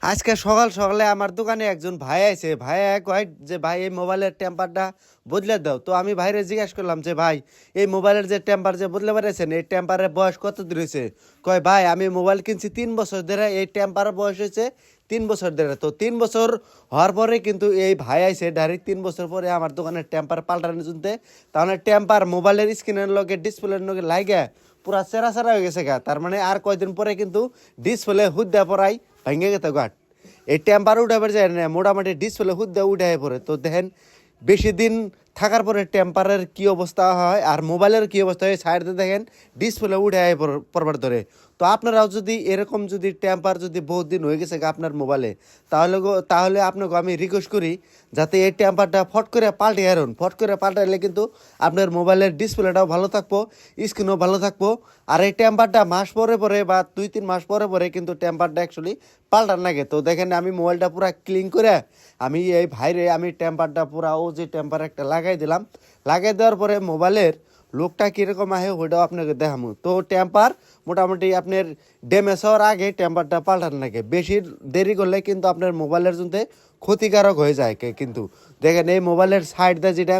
আজকে সকাল সকালে আমার দোকানে একজন ভাই আছে। ভাই কয় যে ভাই এই মোবাইলের টেম্পারটা বদলে দাও। তো আমি ভাইরে জিজ্ঞাসা করলাম যে ভাই এই মোবাইলের যে টেম্পার যে বদলে পারেছেন এই টেম্পারের বয়স কত দিন হয়েছে? কয় ভাই আমি মোবাইল কিনছি 3 বছর ধরে, এই টেম্পারের বয়স হয়েছে 3 বছর ধরে। তো 3 বছর হওয়ার পরে কিন্তু এই ভাই আইসে ডাইরেক্ট 3 বছর পরে আমার দোকানের টেম্পার পাল্টানো শুনতে। তাহলে টেম্পার মোবাইলের স্ক্রিনের লগে ডিসপ্লের লগে লাগে পুরা চেরা চেরা হয়ে গেছে গা। তার মানে আর কয়দিন পরে কিন্তু ডিসপ্লে হুদ্দা পড়াই ভেঙে গেছে গাট। এই টেম্পার উঠাবার যায় না, মোটামুটি ডিসপ্লে হুদ্দা উঠে পড়ে। তো দেখেন বেশি দিন থাকার পরে টেম্পারের কি অবস্থা হয় আর মোবাইলের কি অবস্থা হয় সাইডে দেখেন ডিসপ্লে উঠে পড়বার ধরে। তো আপনারাও যদি এরকম যদি টেম্পার যদি বহুত দিন হয়ে গেছে আপনার মোবাইলে, তাহলে আপনাকে আমি রিকোয়েস্ট করি যাতে এই টেম্পারটা ফট করে পাল্টে আরুন। ফট করে পাল্টাইলে কিন্তু আপনার মোবাইলের ডিসপ্লেটাও ভালো থাকবো, স্ক্রিনও ভালো থাকবো। আর এই টেম্পারটা মাস পরে পরে বা 2-3 মাস পরে পরে কিন্তু টেম্পারটা অ্যাকচুয়ালি পাল্টান লাগে। তো দেখেন আমি মোবাইলটা পুরা ক্লিন করে আমি এই ভাইরে আমি টেম্পারটা পুরা ও যে টেম্পার একটা লাগাই দিলাম। লাগাই দেওয়ার পরে মোবাইলের লোকটা কীরকম আহে ওইটাও আপনাকে দেখাবো। তো টেম্পার মোটামুটি আপনার ড্যামেজ হওয়ার আগে টেম্পারটা পাল্টান লাগে। বেশি দেরি করলে কিন্তু আপনার মোবাইলের জন্য ক্ষতিকারক হয়ে যায় কিন্তু। দেখেন এই মোবাইলের সাইডটা যেটা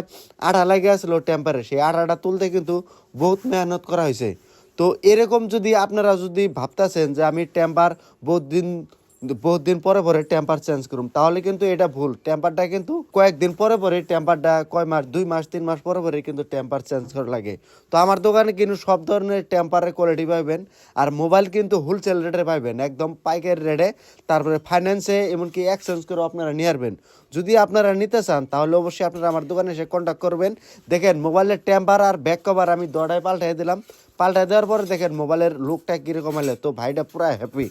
আঠা লাগে আসলো টেম্পারে, সেই আঠাটা তুলতে কিন্তু বহুত মেহনত করা হয়েছে। তো এরকম যদি আপনারা যদি ভাবতেছেন যে আমি টেম্পার বহুত দিন পরে পরে টেম্পার চেঞ্জ করুম, তাহলে কিন্তু এটা ভুল। টেম্পারটা কিন্তু কয়েকদিন পরে পরে টেম্পারটা কয় মাস 2 মাস 3 মাস পরে পরে কিন্তু টেম্পার চেঞ্জ করা লাগে। তো আমার দোকানে কিন্তু সব ধরনের টেম্পারের কোয়ালিটি পাইবেন। আর মোবাইল কিন্তু হোলসেল রেটে পাইবেন, একদম পাইকারি রেটে। তারপরে ফাইন্যান্সে এমনকি এক্সচেঞ্জ করে আপনারা নিয়ে আসবেন। যদি আপনারা নিতে চান তাহলে অবশ্যই আপনারা আমার দোকানে এসে কন্ট্যাক্ট করবেন। দেখেন মোবাইলের টেম্পার আর ব্যাক কভার আমি দড়ায় পাল্টাই দিলাম। পাল্টাই দেওয়ার পরে দেখেন মোবাইলের লুকটা কীরকম হলে, তো ভাইটা পুরা হ্যাপি।